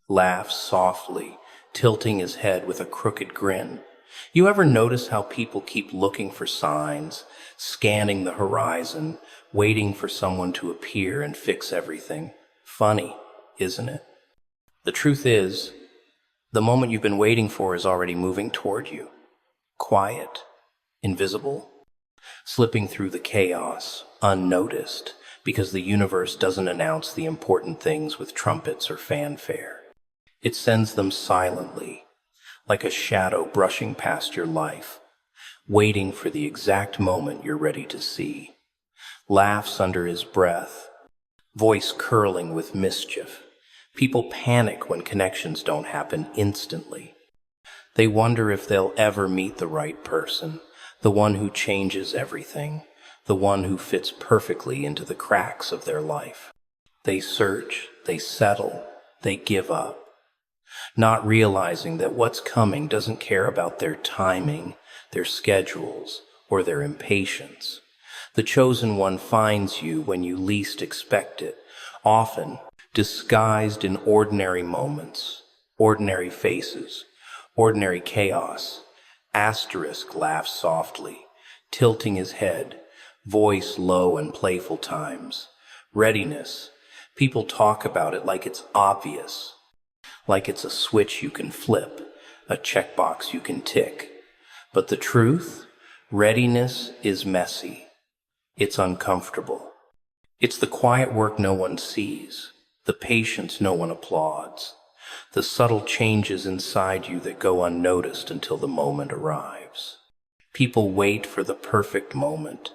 laughs softly, tilting his head with a crooked grin. You ever notice how people keep looking for signs, scanning the horizon, waiting for someone to appear and fix everything? Funny, isn't it? The truth is, the moment you've been waiting for is already moving toward you. Quiet, invisible, slipping through the chaos, unnoticed, because the universe doesn't announce the important things with trumpets or fanfare. It sends them silently, like a shadow brushing past your life, waiting for the exact moment you're ready to see. Laughs under his breath, voice curling with mischief. People panic when connections don't happen instantly. They wonder if they'll ever meet the right person, the one who changes everything, the one who fits perfectly into the cracks of their life. They search, they settle, they give up, not realizing that what's coming doesn't care about their timing, their schedules, or their impatience. The chosen one finds you when you least expect it, often disguised in ordinary moments, ordinary faces, ordinary chaos. Asterisk laughs softly, tilting his head, voice low and playful times. Readiness. People talk about it like it's obvious, like it's a switch you can flip, a checkbox you can tick. But the truth? Readiness is messy. It's uncomfortable. It's the quiet work no one sees, the patience no one applauds, the subtle changes inside you that go unnoticed until the moment arrives. People wait for the perfect moment,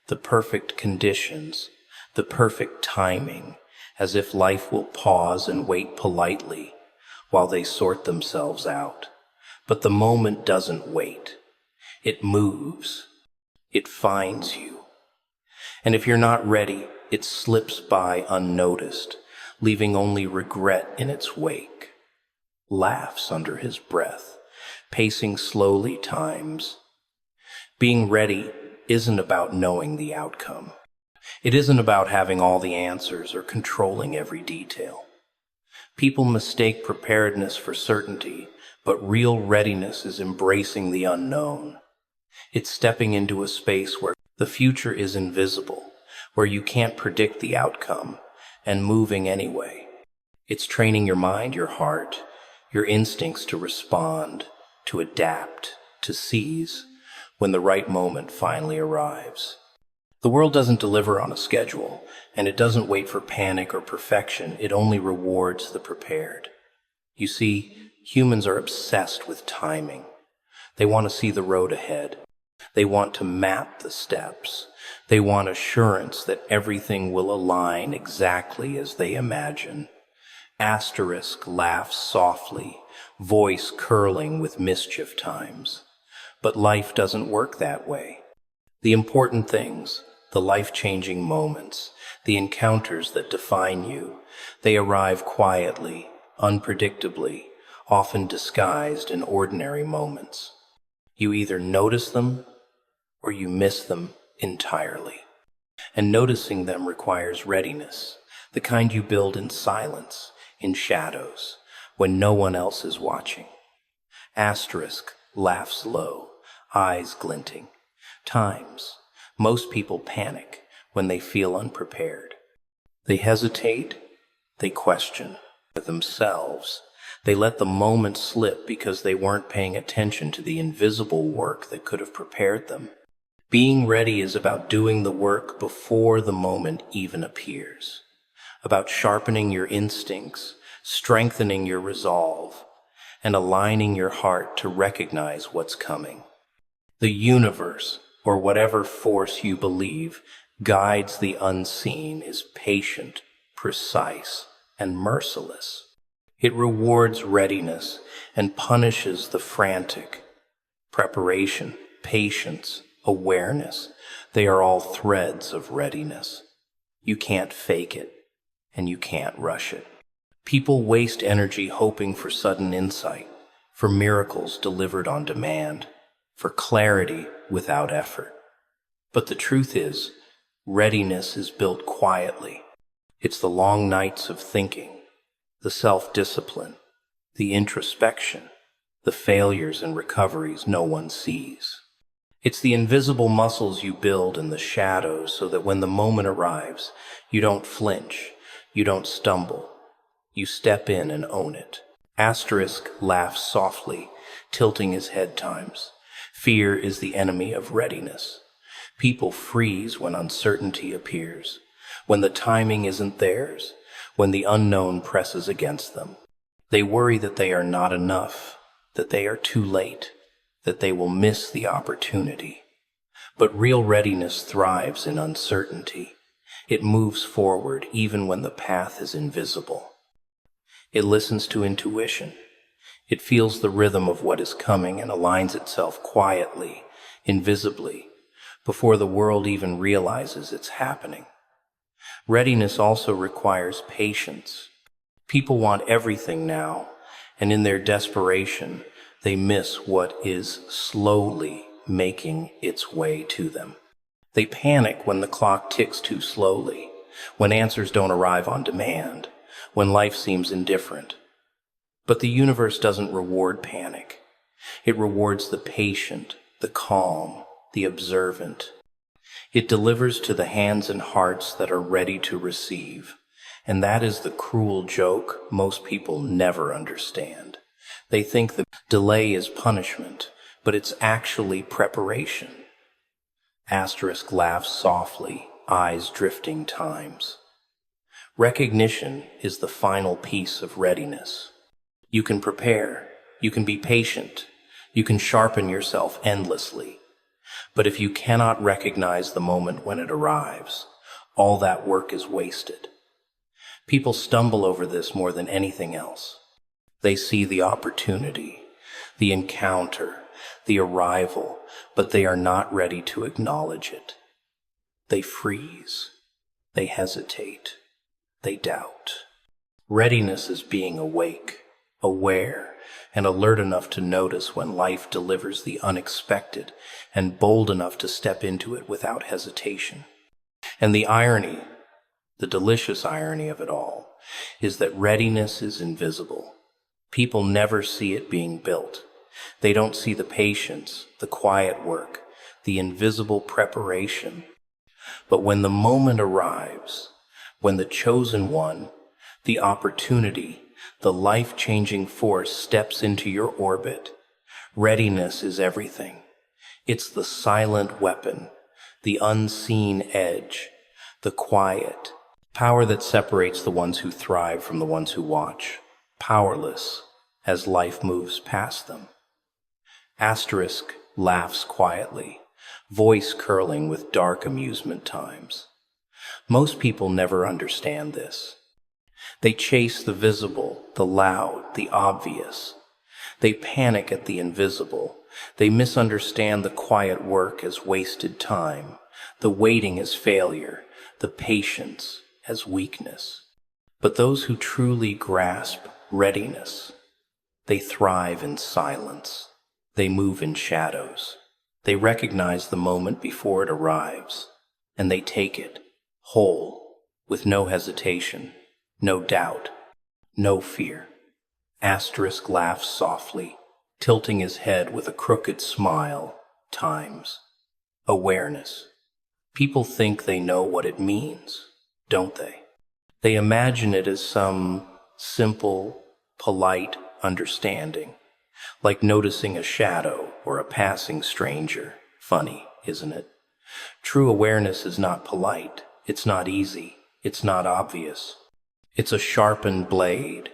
the perfect conditions, the perfect timing, as if life will pause and wait politely while they sort themselves out. But the moment doesn't wait. It moves. It finds you. And if you're not ready, it slips by unnoticed, leaving only regret in its wake. Laughs under his breath, pacing slowly times. Being ready isn't about knowing the outcome. It isn't about having all the answers or controlling every detail. People mistake preparedness for certainty, but real readiness is embracing the unknown. It's stepping into a space where the future is invisible, where you can't predict the outcome, and moving anyway. It's training your mind, your heart, your instincts to respond, to adapt, to seize when the right moment finally arrives. The world doesn't deliver on a schedule, and it doesn't wait for panic or perfection. It only rewards the prepared. You see, humans are obsessed with timing. They want to see the road ahead. They want to map the steps. They want assurance that everything will align exactly as they imagine. Asterisk laughs softly, voice curling with mischief times. But life doesn't work that way. The important things, the life-changing moments, the encounters that define you, they arrive quietly, unpredictably, often disguised in ordinary moments. You either notice them or you miss them entirely. And noticing them requires readiness, the kind you build in silence, in shadows, when no one else is watching. Asterisk laughs low, eyes glinting. Times, most people panic when they feel unprepared. They hesitate, they question themselves. They let the moment slip because they weren't paying attention to the invisible work that could have prepared them. Being ready is about doing the work before the moment even appears, about sharpening your instincts, strengthening your resolve, and aligning your heart to recognize what's coming. The universe, or whatever force you believe, guides the unseen, is patient, precise, and merciless. It rewards readiness and punishes the frantic. Preparation, patience, awareness, they are all threads of readiness. You can't fake it, and you can't rush it. People waste energy hoping for sudden insight, for miracles delivered on demand, for clarity without effort. But the truth is, readiness is built quietly. It's the long nights of thinking, the the self-discipline, the introspection, the failures and recoveries no one sees. It's the invisible muscles you build in the shadows so that when the moment arrives, you don't flinch, you don't stumble, you step in and own it. Asterisk laughs softly, tilting his head times. Fear is the enemy of readiness. People freeze when uncertainty appears, when the timing isn't theirs, when the unknown presses against them. They worry that they are not enough, that they are too late, that they will miss the opportunity. But real readiness thrives in uncertainty. It moves forward even when the path is invisible. It listens to intuition. It feels the rhythm of what is coming and aligns itself quietly, invisibly, before the world even realizes it's happening. Readiness also requires patience. People want everything now, and in their desperation, they miss what is slowly making its way to them. They panic when the clock ticks too slowly, when answers don't arrive on demand, when life seems indifferent. But the universe doesn't reward panic. It rewards the patient, the calm, the observant. It delivers to the hands and hearts that are ready to receive. And that is the cruel joke most people never understand. They think the delay is punishment, but it's actually preparation. Asterisk laughs softly, eyes drifting times. Recognition is the final piece of readiness. You can prepare, you can be patient, you can sharpen yourself endlessly. But if you cannot recognize the moment when it arrives, all that work is wasted. People stumble over this more than anything else. They see the opportunity, the encounter, the arrival, but they are not ready to acknowledge it. They freeze. They hesitate. They doubt. Readiness is being awake, aware, and alert enough to notice when life delivers the unexpected and bold enough to step into it without hesitation. And the irony, the delicious irony of it all, is that readiness is invisible. People never see it being built. They don't see the patience, the quiet work, the invisible preparation. But when the moment arrives, when the chosen one, the opportunity, the life-changing force steps into your orbit, readiness is everything. It's the silent weapon, the unseen edge, the quiet power that separates the ones who thrive from the ones who watch, powerless as life moves past them. Asterisk laughs quietly, voice curling with dark amusement times. Most people never understand this. They chase the visible, the loud, the obvious. They panic at the invisible. They misunderstand the quiet work as wasted time, the waiting as failure, the patience as weakness. But those who truly grasp readiness, they thrive in silence. They move in shadows. They recognize the moment before it arrives, and they take it, whole, with no hesitation, no doubt, no fear. Asterisk laughs softly, tilting his head with a crooked smile, times. Awareness. People think they know what it means, don't they? They imagine it as some simple, polite understanding, like noticing a shadow or a passing stranger. Funny, isn't it? True awareness is not polite. It's not easy. It's not obvious. It's a sharpened blade,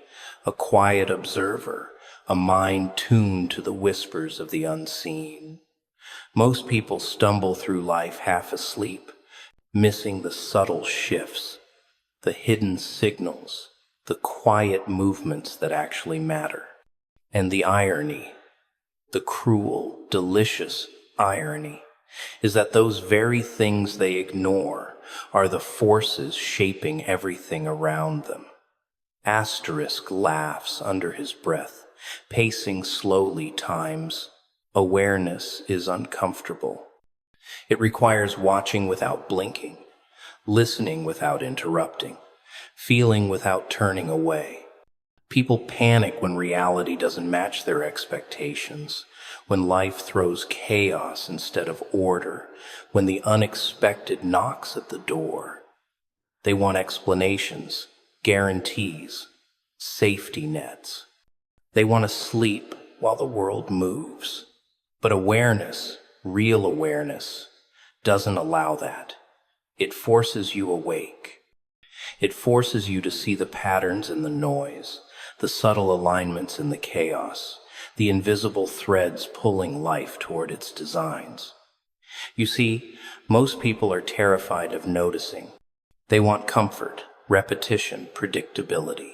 a quiet observer, a mind tuned to the whispers of the unseen. Most people stumble through life half asleep, missing the subtle shifts, the hidden signals, the quiet movements that actually matter. And the irony, the cruel, delicious irony, is that those very things they ignore are the forces shaping everything around them. Asterisk laughs under his breath, pacing slowly times. Awareness is uncomfortable. It requires watching without blinking, listening without interrupting, feeling without turning away. People panic when reality doesn't match their expectations, when life throws chaos instead of order, when the unexpected knocks at the door. They want explanations, guarantees, safety nets. They want to sleep while the world moves. But awareness, real awareness, doesn't allow that. It forces you awake. It forces you to see the patterns in the noise, the subtle alignments in the chaos, the invisible threads pulling life toward its designs. You see, most people are terrified of noticing. They want comfort, repetition, predictability.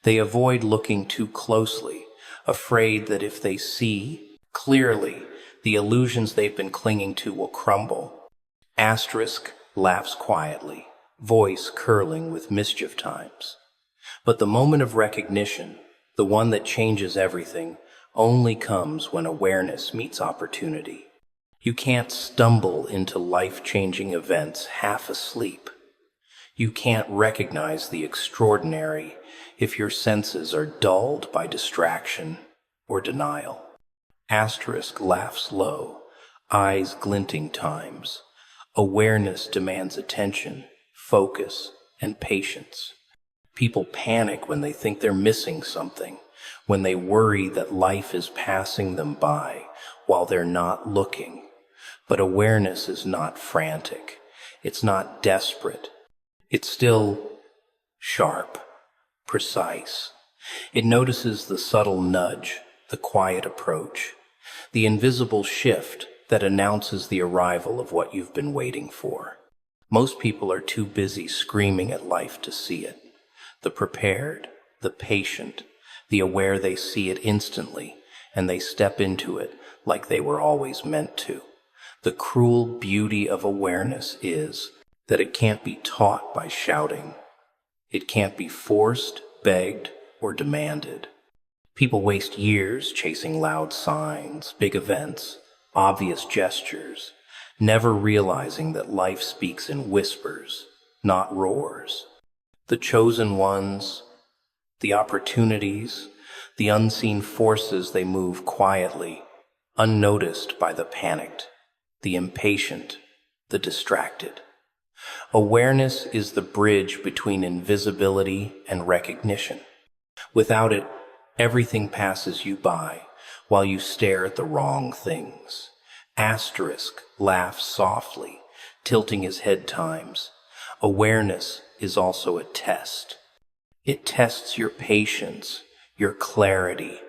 They avoid looking too closely, afraid that if they see clearly, the illusions they've been clinging to will crumble. Asterisk laughs quietly, voice curling with mischief times. But the moment of recognition, the one that changes everything, only comes when awareness meets opportunity. You can't stumble into life-changing events half asleep. You can't recognize the extraordinary if your senses are dulled by distraction or denial. Asterisk laughs low, eyes glinting times. Awareness demands attention, focus, and patience. People panic when they think they're missing something, when they worry that life is passing them by while they're not looking. But awareness is not frantic. It's not desperate. It's still sharp, precise. It notices the subtle nudge, the quiet approach, the invisible shift that announces the arrival of what you've been waiting for. Most people are too busy screaming at life to see it. The prepared, the patient, the aware they see it instantly, and they step into it like they were always meant to. The cruel beauty of awareness is that it can't be taught by shouting. It can't be forced, begged, or demanded. People waste years chasing loud signs, big events, obvious gestures, never realizing that life speaks in whispers, not roars. The chosen ones, the opportunities, the unseen forces, they move quietly, unnoticed by the panicked, the impatient, the distracted. Awareness is the bridge between invisibility and recognition. Without it, everything passes you by while you stare at the wrong things. Asterisk laughs softly, tilting his head times. Awareness is also a test. It tests your patience, your clarity,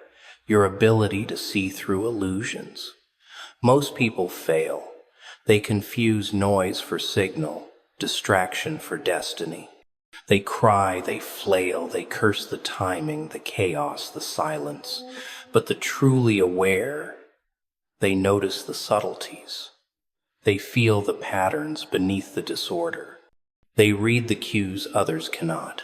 your ability to see through illusions. Most people fail. They confuse noise for signal, distraction for destiny. They cry, they flail, they curse the timing, the chaos, the silence. But the truly aware, they notice the subtleties. They feel the patterns beneath the disorder. They read the cues others cannot.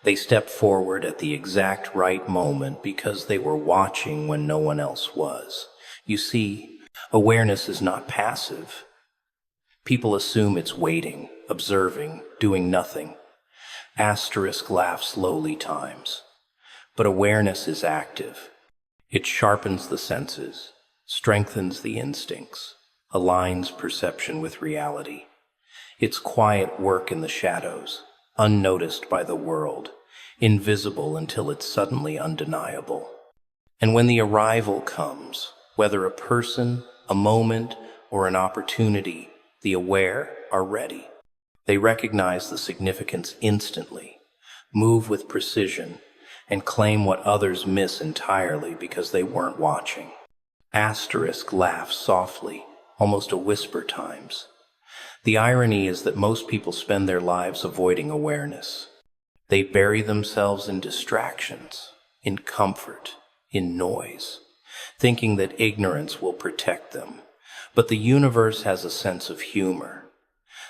They step forward at the exact right moment because they were watching when no one else was. You see, awareness is not passive. People assume it's waiting, observing, doing nothing. Asterisk laughs slowly times. But awareness is active. It sharpens the senses, strengthens the instincts, aligns perception with reality. It's quiet work in the shadows, unnoticed by the world, invisible until it's suddenly undeniable. And when the arrival comes, whether a person, a moment, or an opportunity, the aware are ready. They recognize the significance instantly, move with precision, and claim what others miss entirely because they weren't watching. Asterisk laughs softly, almost a whisper times. The irony is that most people spend their lives avoiding awareness. They bury themselves in distractions, in comfort, in noise, thinking that ignorance will protect them. But the universe has a sense of humor.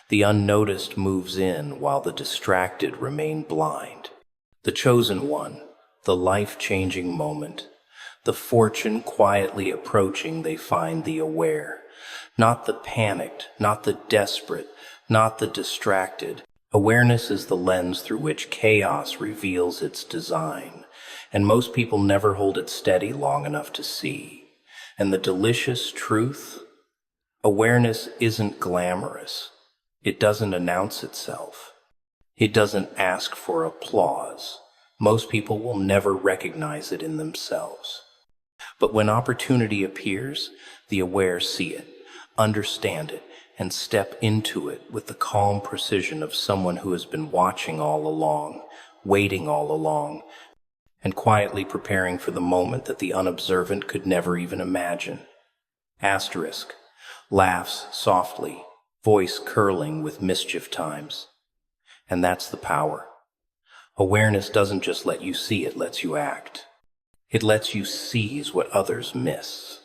The unnoticed moves in while the distracted remain blind. The chosen one, the life-changing moment, the fortune quietly approaching, they find the aware. Not the panicked, not the desperate, not the distracted. Awareness is the lens through which chaos reveals its design. and most people never hold it steady long enough to see. And the delicious truth? Awareness isn't glamorous. It doesn't announce itself. It doesn't ask for applause. Most people will never recognize it in themselves. But when opportunity appears, the aware see it, understand it, and step into it with the calm precision of someone who has been watching all along, waiting all along, and quietly preparing for the moment that the unobservant could never even imagine. Asterisk laughs softly, voice curling with mischief times. And that's the power. Awareness doesn't just let you see, it lets you act. It lets you seize what others miss.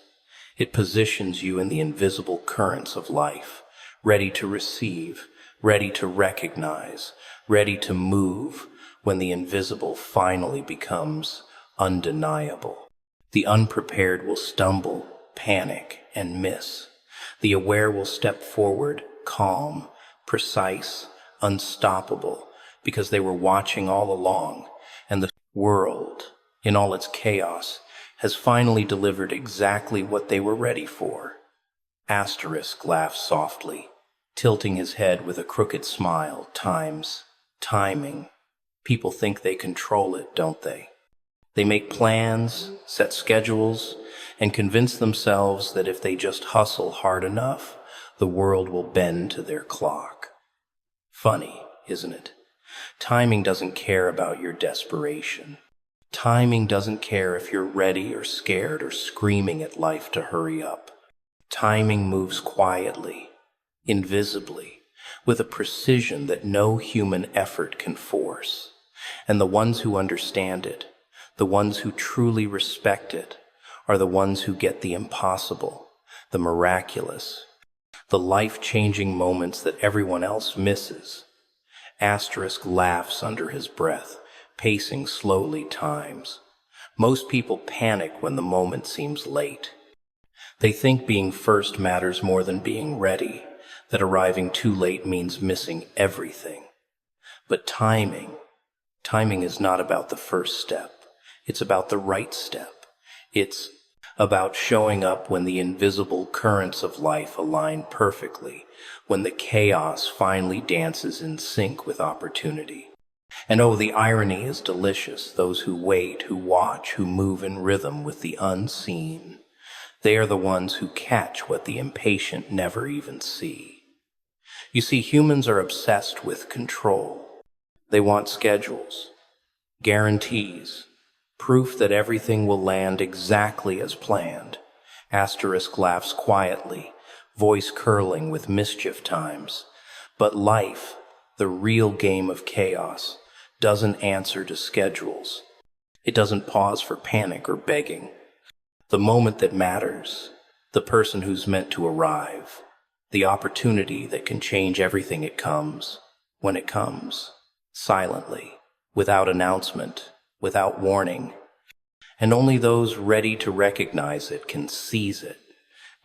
It positions you in the invisible currents of life, ready to receive, ready to recognize, ready to move when the invisible finally becomes undeniable. The unprepared will stumble, panic, and miss. The aware will step forward, calm, precise, unstoppable, because they were watching all along, and the world, in all its chaos, has finally delivered exactly what they were ready for. Asterisk laughs softly, tilting his head with a crooked smile. Timing. People think they control it, don't they? They make plans, set schedules, and convince themselves that if they just hustle hard enough, the world will bend to their clock. Funny, isn't it? Timing doesn't care about your desperation. Timing doesn't care if you're ready or scared or screaming at life to hurry up. Timing moves quietly, invisibly, with a precision that no human effort can force. And the ones who understand it, the ones who truly respect it, are the ones who get the impossible, the miraculous, the life-changing moments that everyone else misses. Asterisk laughs under his breath, pacing slowly times. Most people panic when the moment seems late. They think being first matters more than being ready, that arriving too late means missing everything. But timing is not about the first step. It's about the right step. It's about showing up when the invisible currents of life align perfectly, when the chaos finally dances in sync with opportunity. And oh, the irony is delicious. Those who wait, who watch, who move in rhythm with the unseen, they are the ones who catch what the impatient never even see. You see, humans are obsessed with control. They want schedules, guarantees, proof that everything will land exactly as planned. Asterisk laughs quietly, voice curling with mischief times. But life, the real game of chaos, doesn't answer to schedules. It doesn't pause for panic or begging. The moment that matters, the person who's meant to arrive, the opportunity that can change everything, it comes when it comes, silently, without announcement, without warning. And only those ready to recognize it can seize it.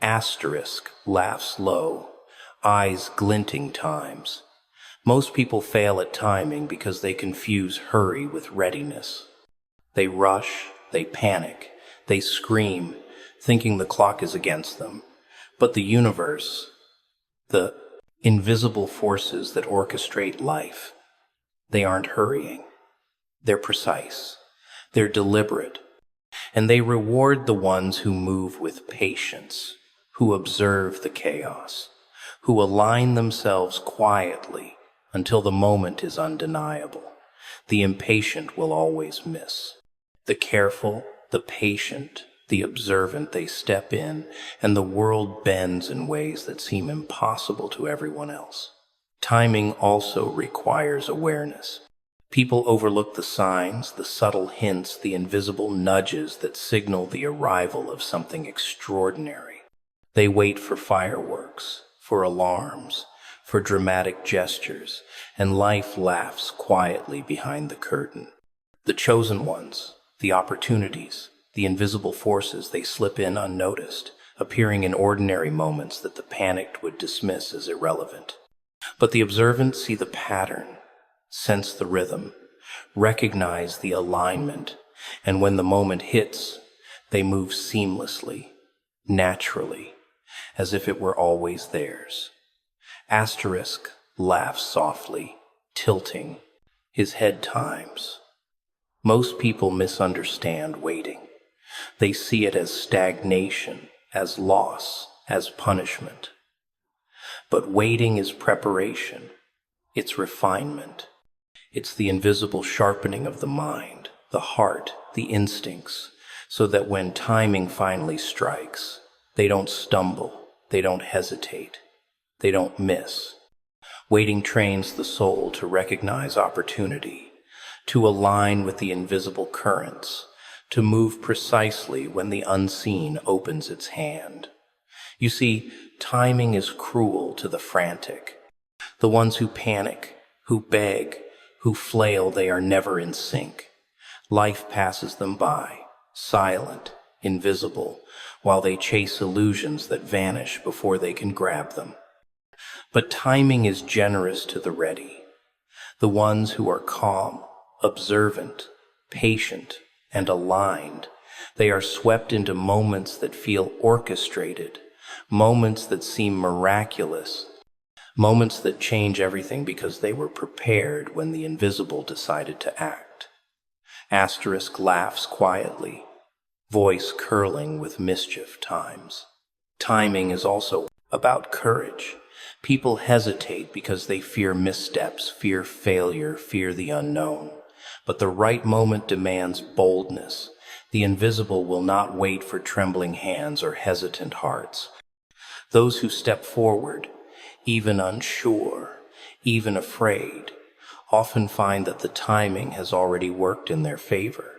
Asterisk laughs low, eyes glinting times. Most people fail at timing because they confuse hurry with readiness. They rush, they panic, they scream, thinking the clock is against them. But the universe, the invisible forces that orchestrate life, they aren't hurrying. They're precise. They're deliberate. And they reward the ones who move with patience, who observe the chaos, who align themselves quietly until the moment is undeniable. The impatient will always miss. The careful, the patient, the observant, they step in, and the world bends in ways that seem impossible to everyone else. Timing also requires awareness. People overlook the signs, the subtle hints, the invisible nudges that signal the arrival of something extraordinary. They wait for fireworks, for alarms, for dramatic gestures, and life laughs quietly behind the curtain. The chosen ones, the opportunities, the invisible forces, they slip in unnoticed, appearing in ordinary moments that the panicked would dismiss as irrelevant. But the observant see the pattern, sense the rhythm, recognize the alignment, And when the moment hits, they move seamlessly, naturally, as if it were always theirs. Asterisk laughs softly, tilting, his head times. Most people misunderstand waiting. They see it as stagnation, as loss, as punishment. But waiting is preparation. It's refinement. It's the invisible sharpening of the mind, the heart, the instincts, so that when timing finally strikes, they don't stumble, they don't hesitate, they don't miss. Waiting trains the soul to recognize opportunity, to align with the invisible currents, to move precisely when the unseen opens its hand. You see, timing is cruel to the frantic. The ones who panic, who beg, who flail, they are never in sync. Life passes them by, silent, invisible, while they chase illusions that vanish before they can grab them. But timing is generous to the ready, the ones who are calm, observant, patient, and aligned. They are swept into moments that feel orchestrated, moments that seem miraculous, moments that change everything because they were prepared when the invisible decided to act. Asterisk laughs quietly, voice curling with mischief times. Timing is also about courage. People hesitate because they fear missteps, fear failure, fear the unknown. But the right moment demands boldness. The invisible will not wait for trembling hands or hesitant hearts. Those who step forward, even unsure, even afraid, often find that the timing has already worked in their favor.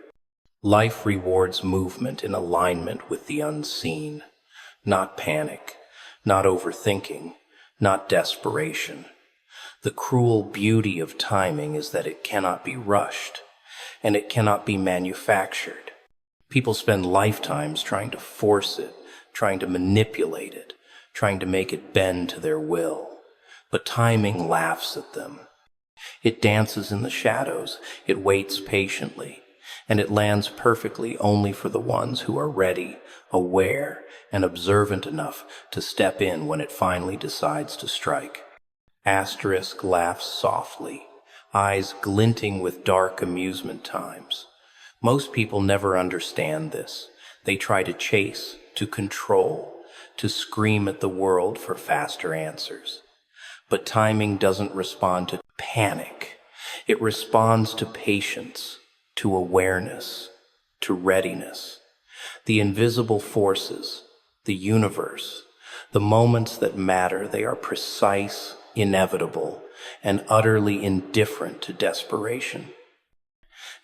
Life rewards movement in alignment with the unseen, not panic, not overthinking, not desperation. The cruel beauty of timing is that it cannot be rushed, and it cannot be manufactured. People spend lifetimes trying to force it, trying to manipulate it, trying to make it bend to their will. But timing laughs at them. It dances in the shadows, it waits patiently, and it lands perfectly only for the ones who are ready, aware, and observant enough to step in when it finally decides to strike. Asterisk laughs softly, eyes glinting with dark amusement times. Most people never understand this. They try to chase, to control, to scream at the world for faster answers. But timing doesn't respond to panic. It responds to patience, to awareness, to readiness. The invisible forces, the universe, the moments that matter, they are precise, inevitable, and utterly indifferent to desperation.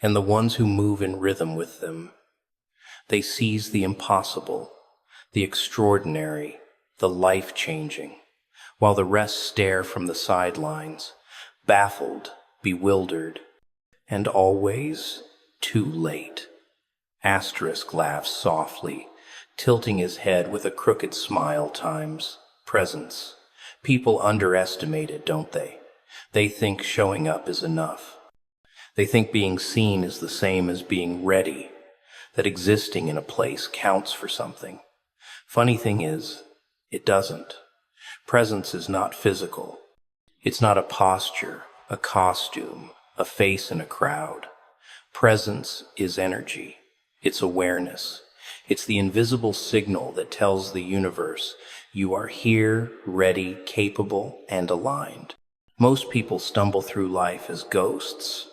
And the ones who move in rhythm with them, they seize the impossible, the extraordinary, the life-changing, while the rest stare from the sidelines, baffled, bewildered, and always too late. Asterisk laughs softly, tilting his head with a crooked smile times. Presence. People underestimate it, don't they? They think showing up is enough. They think being seen is the same as being ready, that existing in a place counts for something. Funny thing is, it doesn't. Presence is not physical. It's not a posture, a costume, a face in a crowd. Presence is energy. It's awareness. It's the invisible signal that tells the universe you are here, ready, capable, and aligned. Most people stumble through life as ghosts,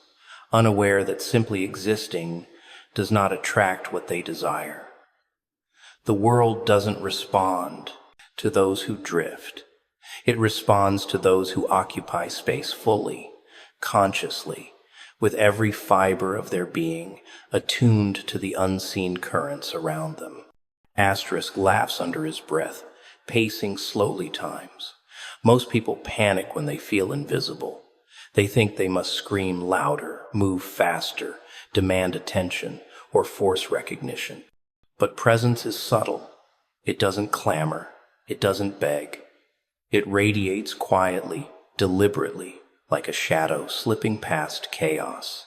unaware that simply existing does not attract what they desire. The world doesn't respond to those who drift. It responds to those who occupy space fully, consciously, with every fiber of their being attuned to the unseen currents around them. Asterisk laughs under his breath, pacing slowly times. Most people panic when they feel invisible. They think they must scream louder, move faster, demand attention, or force recognition. But presence is subtle. It doesn't clamor. It doesn't beg. It radiates quietly, deliberately, like a shadow slipping past chaos.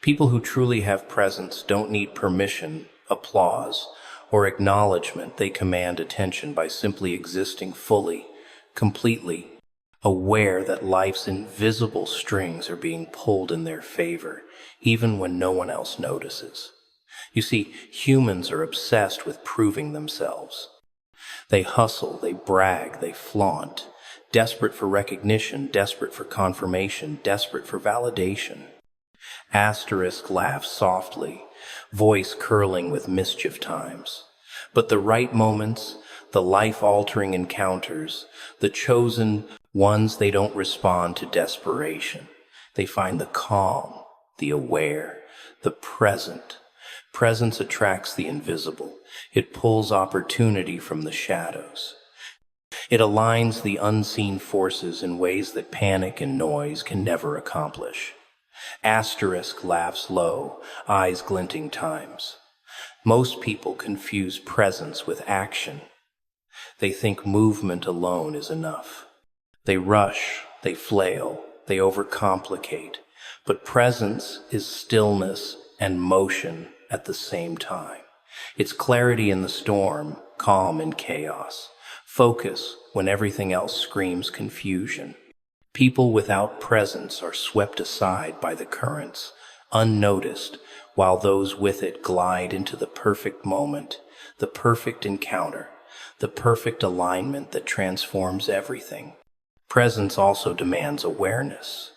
People who truly have presence don't need permission, applause, or acknowledgement. They command attention by simply existing fully, completely, aware that life's invisible strings are being pulled in their favor, even when no one else notices. You see, humans are obsessed with proving themselves. They hustle, they brag, they flaunt, desperate for recognition, desperate for confirmation, desperate for validation. Asterisk laughs softly, voice curling with mischief times. But the right moments, the life-altering encounters, the chosen ones, they don't respond to desperation. They find the calm, the aware, the present. Presence attracts the invisible. It pulls opportunity from the shadows. It aligns the unseen forces in ways that panic and noise can never accomplish. Asterisk laughs low, eyes glinting times. Most people confuse presence with action. They think movement alone is enough. They rush, they flail, they overcomplicate. But presence is stillness and motion at the same time. It's clarity in the storm, calm in chaos, focus when everything else screams confusion. People without presence are swept aside by the currents, unnoticed, while those with it glide into the perfect moment, the perfect encounter, the perfect alignment that transforms everything. Presence also demands awareness.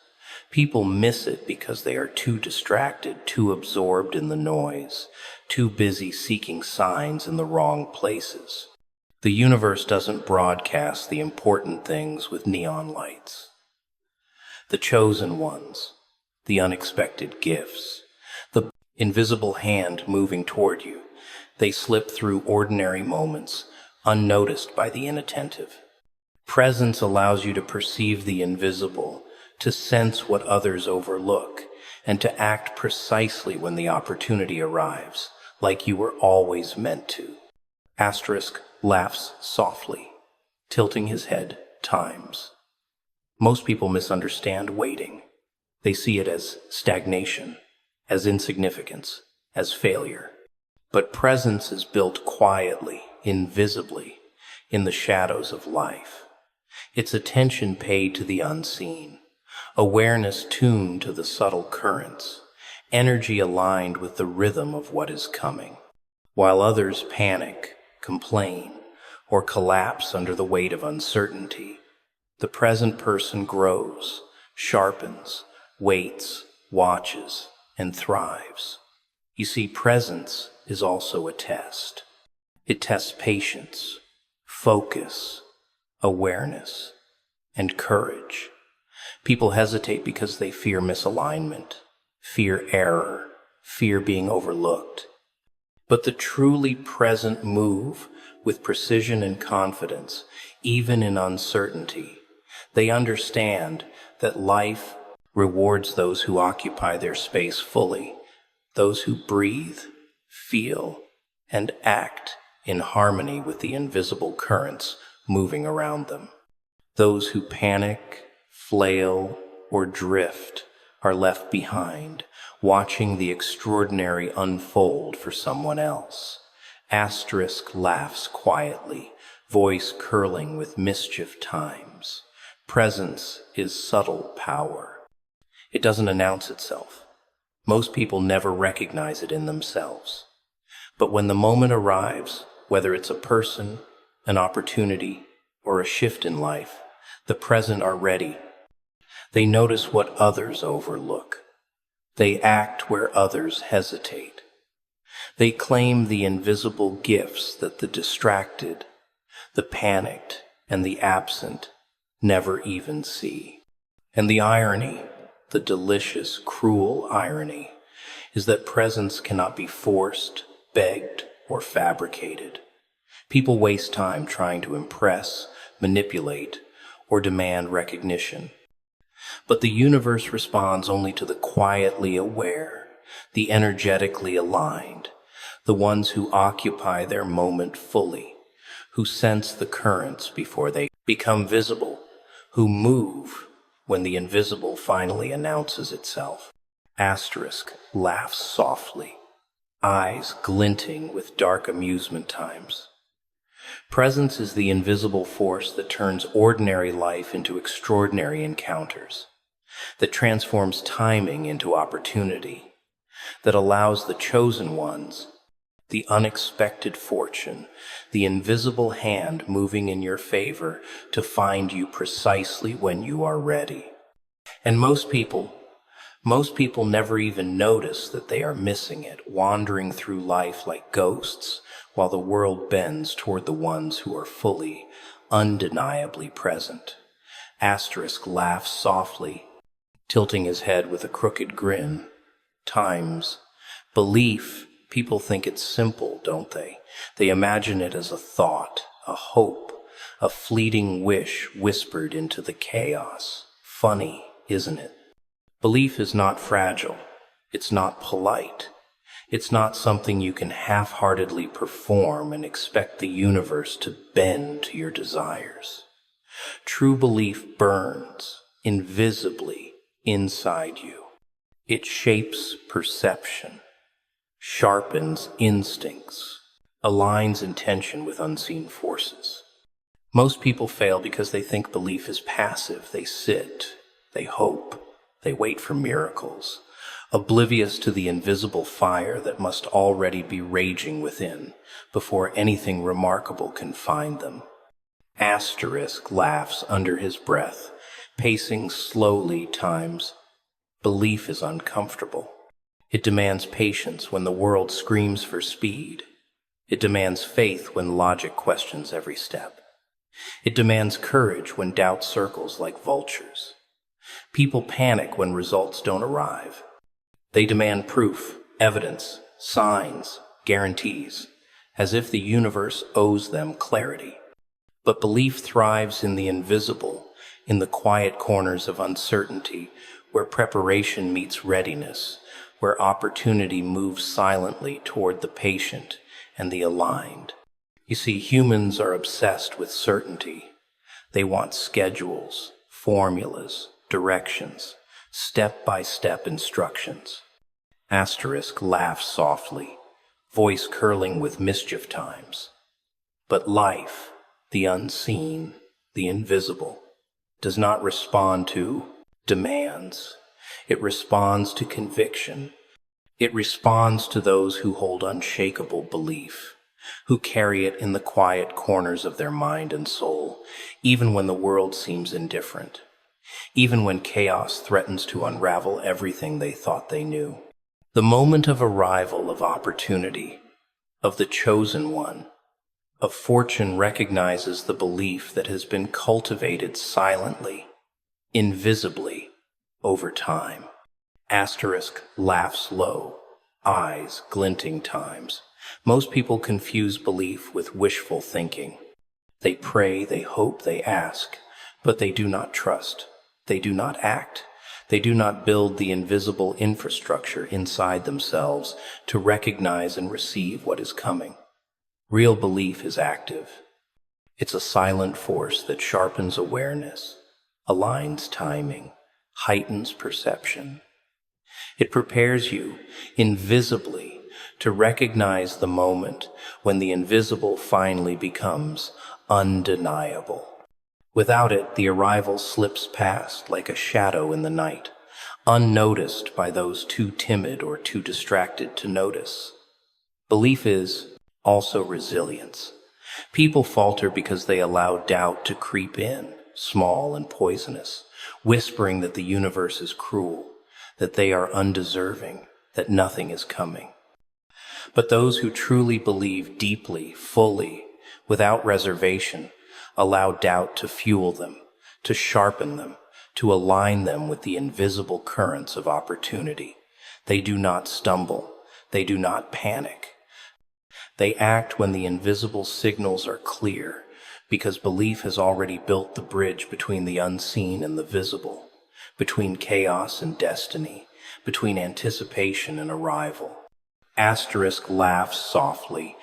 People miss it because they are too distracted, too absorbed in the noise, too busy seeking signs in the wrong places. The universe doesn't broadcast the important things with neon lights. The chosen ones, the unexpected gifts, the invisible hand moving toward you, they slip through ordinary moments, unnoticed by the inattentive. Presence allows you to perceive the invisible, to sense what others overlook, and to act precisely when the opportunity arrives, like you were always meant to. Asterisk laughs softly, tilting his head times. Most people misunderstand waiting. They see it as stagnation, as insignificance, as failure. But presence is built quietly, invisibly, in the shadows of life. It's attention paid to the unseen, awareness tuned to the subtle currents, energy aligned with the rhythm of what is coming. While others panic, complain, or collapse under the weight of uncertainty, the present person grows, sharpens, waits, watches, and thrives. You see, presence is also a test. It tests patience, focus, awareness, and courage. People hesitate because they fear misalignment, fear error, fear being overlooked. But the truly present move with precision and confidence, even in uncertainty. They understand that life rewards those who occupy their space fully, those who breathe, feel, and act in harmony with the invisible currents moving around them. Those who panic, flail, or drift are left behind, watching the extraordinary unfold for someone else. Asterisk laughs quietly, voice curling with mischief times. Presence is subtle power. It doesn't announce itself. Most people never recognize it in themselves. But when the moment arrives, whether it's a person, an opportunity, or a shift in life, the present are ready. They notice what others overlook. They act where others hesitate. They claim the invisible gifts that the distracted, the panicked, and the absent never even see. And the irony, the delicious, cruel irony, is that presence cannot be forced, begged, or fabricated. People waste time trying to impress, manipulate, or demand recognition. But the universe responds only to the quietly aware, the energetically aligned, the ones who occupy their moment fully, who sense the currents before they become visible, who move when the invisible finally announces itself. Asterisk laughs softly, eyes glinting with dark amusement times. Presence is the invisible force that turns ordinary life into extraordinary encounters, that transforms timing into opportunity, that allows the chosen ones, the unexpected fortune, the invisible hand moving in your favor to find you precisely when you are ready. And most people never even notice that they are missing it, wandering through life like ghosts, while the world bends toward the ones who are fully, undeniably present. Asterisk laughs softly, tilting his head with a crooked grin. Times. Belief, people think it's simple, don't they? They imagine it as a thought, a hope, a fleeting wish whispered into the chaos. Funny, isn't it? Belief is not fragile. It's not polite. It's not something you can half-heartedly perform and expect the universe to bend to your desires. True belief burns, invisibly, inside you. It shapes perception, sharpens instincts, aligns intention with unseen forces. Most people fail because they think belief is passive. They sit, they hope, they wait for miracles, oblivious to the invisible fire that must already be raging within before anything remarkable can find them. Asterisk laughs under his breath, pacing slowly times. Belief is uncomfortable. It demands patience when the world screams for speed. It demands faith when logic questions every step. It demands courage when doubt circles like vultures. People panic when results don't arrive. They demand proof, evidence, signs, guarantees, as if the universe owes them clarity. But belief thrives in the invisible, in the quiet corners of uncertainty, where preparation meets readiness, where opportunity moves silently toward the patient and the aligned. You see, humans are obsessed with certainty. They want schedules, formulas, directions, step-by-step instructions. Asterisk laughs softly, voice curling with mischief times. But life, the unseen, the invisible, does not respond to demands. It responds to conviction. It responds to those who hold unshakable belief, who carry it in the quiet corners of their mind and soul, even when the world seems indifferent, even when chaos threatens to unravel everything they thought they knew. The moment of arrival of opportunity, of the chosen one, of fortune recognizes the belief that has been cultivated silently, invisibly, over time. Asterisk laughs low, eyes glinting times. Most people confuse belief with wishful thinking. They pray, they hope, they ask, but they do not trust. They do not act. They do not build the invisible infrastructure inside themselves to recognize and receive what is coming. Real belief is active. It's a silent force that sharpens awareness, aligns timing, heightens perception. It prepares you, invisibly, to recognize the moment when the invisible finally becomes undeniable. Without it, the arrival slips past like a shadow in the night, unnoticed by those too timid or too distracted to notice. Belief is also resilience. People falter because they allow doubt to creep in, small and poisonous, whispering that the universe is cruel, that they are undeserving, that nothing is coming. But those who truly believe deeply, fully, without reservation, allow doubt to fuel them, to sharpen them, to align them with the invisible currents of opportunity. They do not stumble. They do not panic. They act when the invisible signals are clear, because belief has already built the bridge between the unseen and the visible, between chaos and destiny, between anticipation and arrival. Asterisk laughs softly,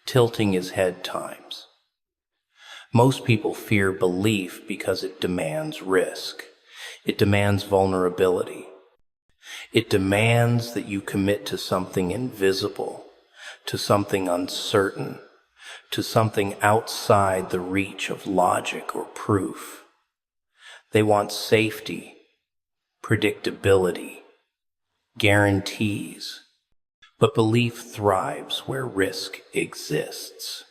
tilting his head times. Most people fear belief because it demands risk. It demands vulnerability. It demands that you commit to something invisible, to something uncertain, to something outside the reach of logic or proof. They want safety, predictability, guarantees. But belief thrives where risk exists.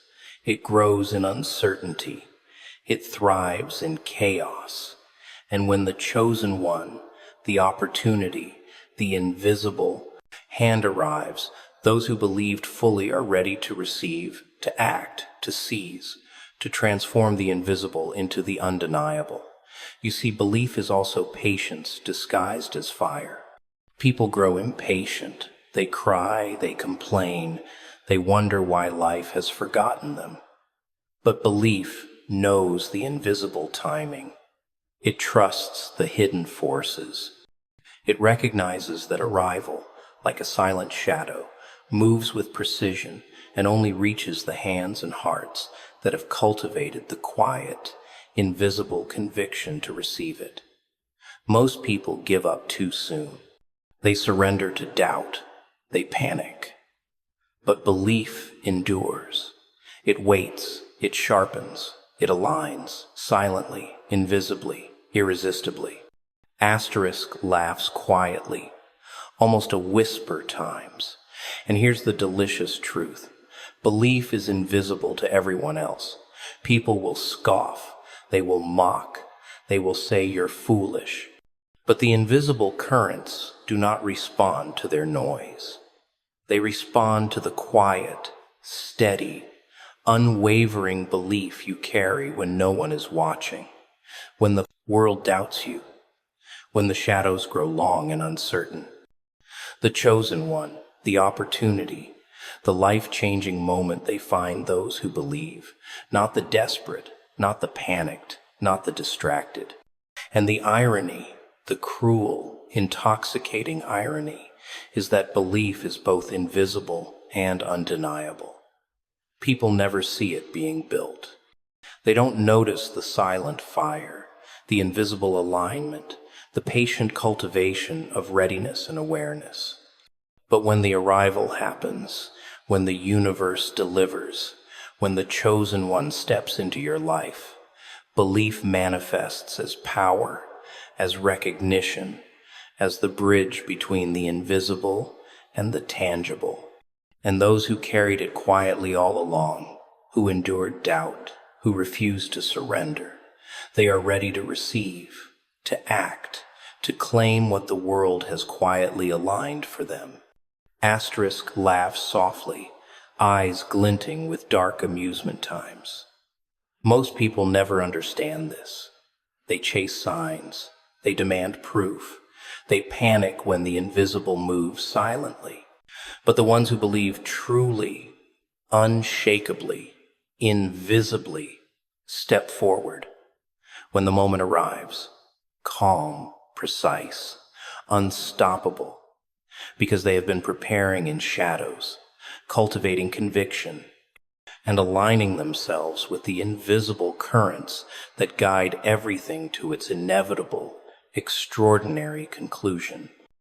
It grows in uncertainty. It thrives in chaos. And when the chosen one, the opportunity, the invisible hand arrives, those who believed fully are ready to receive, to act, to seize, to transform the invisible into the undeniable. You see, belief is also patience disguised as fire. People grow impatient. They cry, they complain, they wonder why life has forgotten them. But belief knows the invisible timing. It trusts the hidden forces. It recognizes that arrival, like a silent shadow, moves with precision and only reaches the hands and hearts that have cultivated the quiet, invisible conviction to receive it. Most people give up too soon. They surrender to doubt. They panic. But belief endures. It waits, it sharpens, it aligns, silently, invisibly, irresistibly. Asterisk laughs quietly, almost a whisper times. And here's the delicious truth. Belief is invisible to everyone else. People will scoff. They will mock. They will say you're foolish. But the invisible currents do not respond to their noise. They respond to the quiet, steady, unwavering belief you carry when no one is watching, when the world doubts you, when the shadows grow long and uncertain. The chosen one, the opportunity, the life-changing moment they find those who believe, not the desperate, not the panicked, not the distracted. And the irony, the cruel, intoxicating irony, is that belief is both invisible and undeniable. People never see it being built. They don't notice the silent fire, the invisible alignment, the patient cultivation of readiness and awareness. But when the arrival happens, when the universe delivers, when the chosen one steps into your life, belief manifests as power, as recognition, as the bridge between the invisible and the tangible. And those who carried it quietly all along, who endured doubt, who refused to surrender, they are ready to receive, to act, to claim what the world has quietly aligned for them. Asterisk laughs softly, eyes glinting with dark amusement times. Most people never understand this. They chase signs. They demand proof. They panic when the invisible moves silently. But the ones who believe truly, unshakably, invisibly, step forward. When the moment arrives, calm, precise, unstoppable, because they have been preparing in shadows, cultivating conviction, and aligning themselves with the invisible currents that guide everything to its inevitable, extraordinary conclusion.